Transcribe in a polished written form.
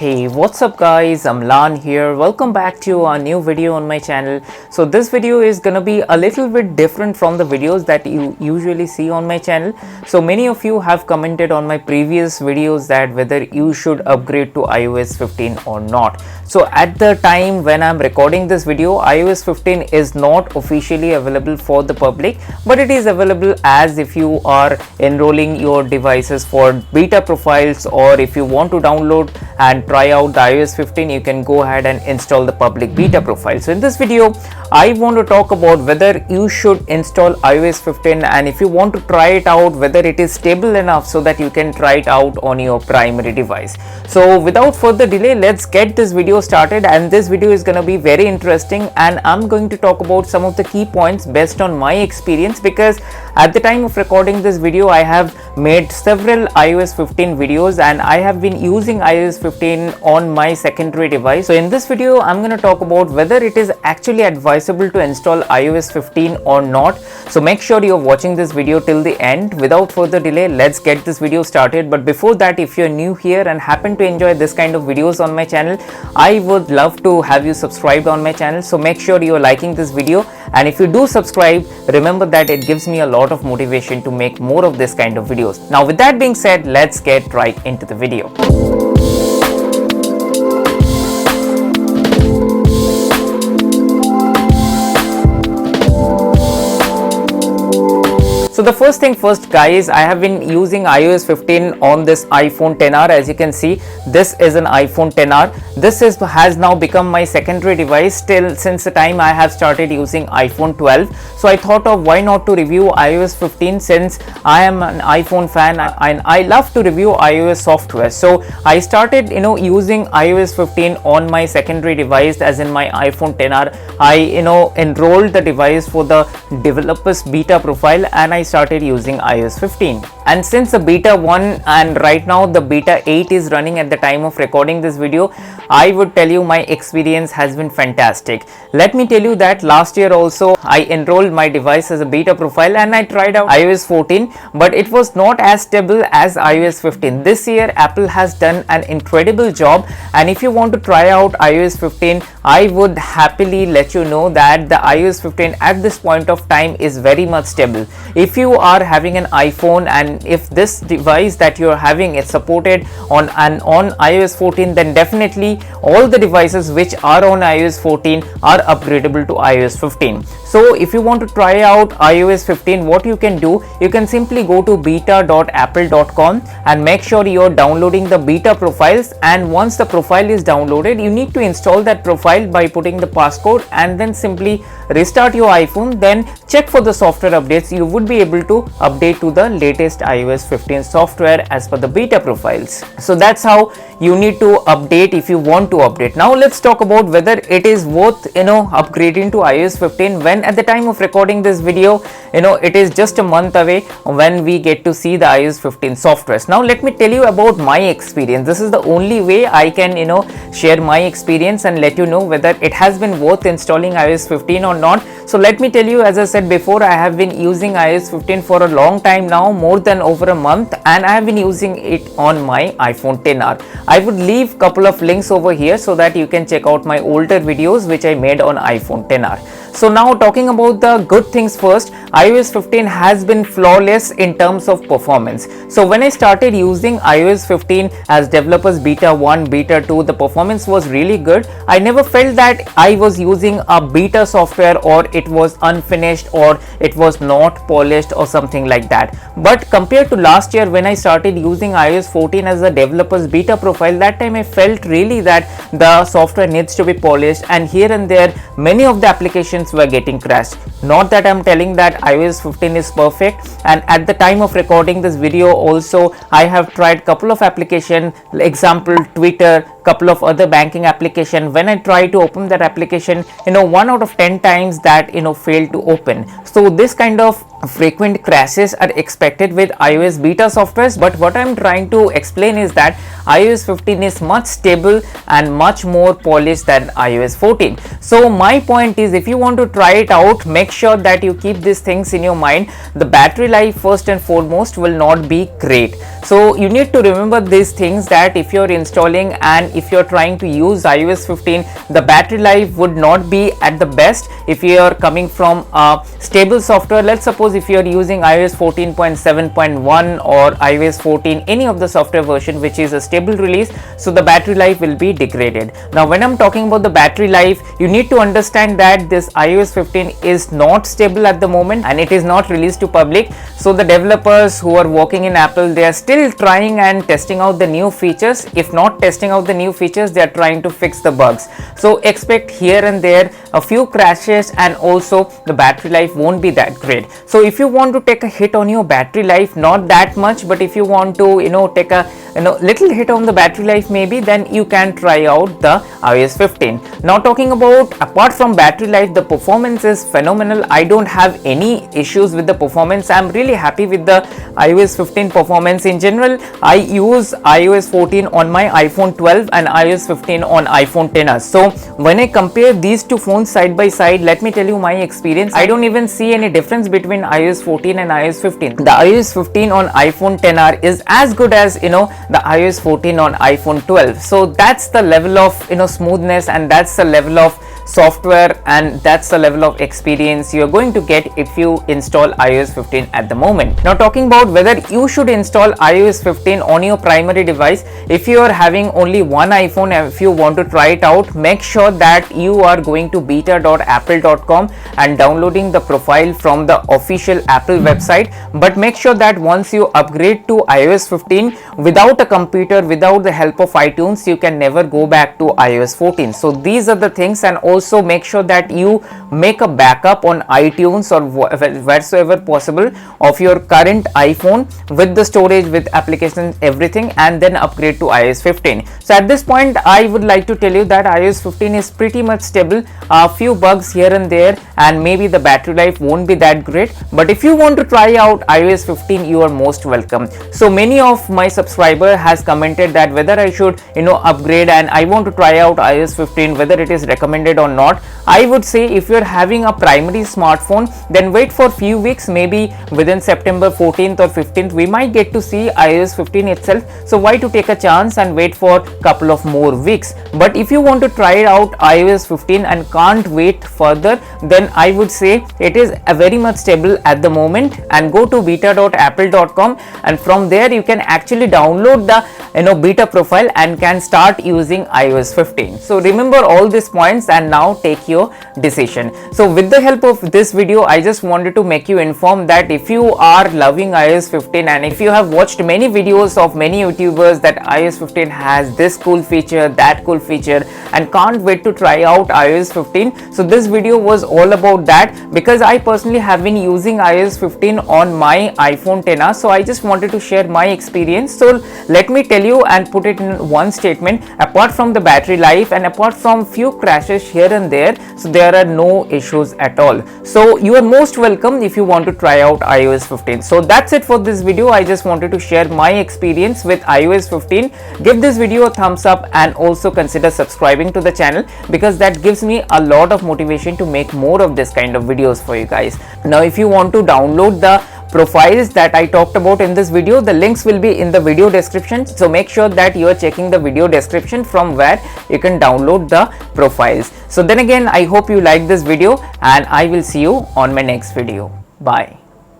Hey, what's up guys, I'm Lan here. Welcome back to a new video on my channel. So this video is gonna be a little bit different from the videos that you usually see on my channel. So many of you have commented on my previous videos that whether you should upgrade to iOS 15 or not. So at the time when I'm recording this video, iOS 15 is not officially available for the public, but it is available as if you are enrolling your devices for beta profiles, or if you want to download and try out the iOS 15, you can go ahead and install the public beta profile. So in this video, I want to talk about whether you should install iOS 15, and if you want to try it out, whether it is stable enough so that you can try it out on your primary device. So without further delay, let's get this video started, and this video is going to be very interesting, and I'm going to talk about some of the key points based on my experience, because at the time of recording this video I have made several iOS 15 videos and I have been using iOS 15 on my secondary device. So in this video I'm going to talk about whether it is actually advisable to install iOS 15 or not. So make sure you're watching this video till the end. Without further delay, let's get this video started. But before that, if you're new here and happen to enjoy this kind of videos on my channel, I would love to have you subscribed on my channel. So make sure you're liking this video, and if you do subscribe, remember that it gives me a lot of motivation to make more of this kind of videos. Now with that being said, let's get right into the video. So the first thing first guys, I have been using iOS 15 on this iPhone XR. As you can see, this is an iPhone XR. This has now become my secondary device since the time I have started using iPhone 12. So I thought of why not to review iOS 15, since I am an iPhone fan and I love to review iOS software. So I started using iOS 15 on my secondary device, as in my iPhone XR. I enrolled the device for the developers beta profile, and I started using iOS 15. And since the beta 1 and right now the beta 8 is running at the time of recording this video, I would tell you my experience has been fantastic. Let me tell you that last year also I enrolled my device as a beta profile and I tried out iOS 14, but it was not as stable as iOS 15. This year Apple has done an incredible job, and if you want to try out iOS 15, I would happily let you know that the iOS 15 at this point of time is very much stable. If you are having an iPhone and if this device that you are having is supported on iOS 14, then definitely all the devices which are on iOS 14 are upgradable to iOS 15. So if you want to try out iOS 15, what you can do, you can simply go to beta.apple.com and make sure you're downloading the beta profiles, and once the profile is downloaded, you need to install that profile by putting the passcode and then simply restart your iPhone, then check for the software updates. You would be able to update to the latest iOS 15 software as per the beta profiles. So that's how you need to update if you want to update. Now let's talk about whether it is worth upgrading to iOS 15, when at the time of recording this video it is just a month away when we get to see the iOS 15 softwares. Now let me tell you about my experience. This is the only way I can share my experience and let you know whether it has been worth installing iOS 15 or not. So let me tell you, as I said before, I have been using iOS 15 for a long time now, more than over a month, and I have been using it on my iPhone XR. I would leave couple of links over here so that you can check out my older videos which I made on iPhone XR. So now talking about the good things first, iOS 15 has been flawless in terms of performance. So when I started using iOS 15 as developers beta 1, beta 2, the performance was really good. I never felt that I was using a beta software or it was unfinished or it was not polished or something like that. But compared to last year when I started using iOS 14 as a developers beta profile, that time I felt really that the software needs to be polished, and here and there many of the applications were getting crashed. Not that I'm telling that iOS 15 is perfect, and at the time of recording this video also I have tried couple of applications, example Twitter, couple of other banking application. When I try to open that application, 1 out of 10 times that failed to open. So this kind of frequent crashes are expected with iOS beta softwares, but what I'm trying to explain is that iOS 15 is much stable and much more polished than iOS 14. So my point is, if you want to try it out, make sure that you keep these things in your mind. The battery life first and foremost will not be great. So you need to remember these things, that if you're installing and if you're trying to use iOS 15, the battery life would not be at the best if you are coming from a stable software. Let's suppose if you're using iOS 14.7.1 or iOS 14, any of the software version which is a stable release, so the battery life will be degraded. Now when I'm talking about the battery life, you need to understand that this iOS 15 is not stable at the moment and it is not released to public. So the developers who are working in Apple, they are still trying and testing out the new features. If not testing out the new features, they are trying to fix the bugs. So expect here and there a few crashes, and also the battery life won't be that great. So if you want to take a hit on your battery life, not that much, but if you want to take a little hit on the battery life maybe, then you can try out the iOS 15. Now talking about, apart from battery life, the performance is phenomenal. I don't have any issues with the performance. I'm really happy with the iOS 15 performance. In general, I use iOS 14 on my iPhone 12 and iOS 15 on iPhone XR. So when I compare these two phones side by side, let me tell you my experience. I don't even see any difference between iOS 14 and iOS 15. The iOS 15 on iPhone XR is as good as the iOS 14 on iPhone 12. So that's the level of smoothness, and that's the level of software, and that's the level of experience you're going to get if you install iOS 15 at the moment. Now talking about whether you should install iOS 15 on your primary device, if you are having only one iPhone and if you want to try it out, make sure that you are going to beta.apple.com and downloading the profile from the official Apple website. But make sure that once you upgrade to iOS 15, without a computer, without the help of iTunes, you can never go back to iOS 14. So these are the things. And also make sure that you make a backup on iTunes or wheresoever possible of your current iPhone with the storage, with applications, everything, and then upgrade to iOS 15. So at this point, I would like to tell you that iOS 15 is pretty much stable. A few bugs here and there, and maybe the battery life won't be that great. But if you want to try out iOS 15, you are most welcome. So many of my subscribers has commented that whether I should upgrade, and I want to try out iOS 15, whether it is recommended or not. I would say if you're having a primary smartphone, then wait for few weeks, maybe within September 14th or 15th we might get to see iOS 15 itself. So why to take a chance and wait for couple of more weeks? But if you want to try out iOS 15 and can't wait further, then I would say it is very much stable at the moment, and go to beta.apple.com, and from there you can actually download the beta profile and can start using iOS 15. So remember all these points and now take your decision. So with the help of this video, I just wanted to make you inform that if you are loving iOS 15, and if you have watched many videos of many YouTubers that iOS 15 has this cool feature, that cool feature, and can't wait to try out iOS 15, so this video was all about that, because I personally have been using iOS 15 on my iPhone XR. So I just wanted to share my experience. So let me tell you and put it in one statement: apart from the battery life and apart from few crashes here and there, so there are no issues at all. So you are most welcome if you want to try out iOS 15. So that's it for this video. I just wanted to share my experience with iOS 15. Give this video a thumbs up and also consider subscribing to the channel, because that gives me a lot of motivation to make more of this kind of videos for you guys. Now if you want to download the profiles that I talked about in this video, the links will be in the video description. So make sure that you are checking the video description from where you can download the profiles. So then again, I hope you like this video, and I will see you on my next video. Bye.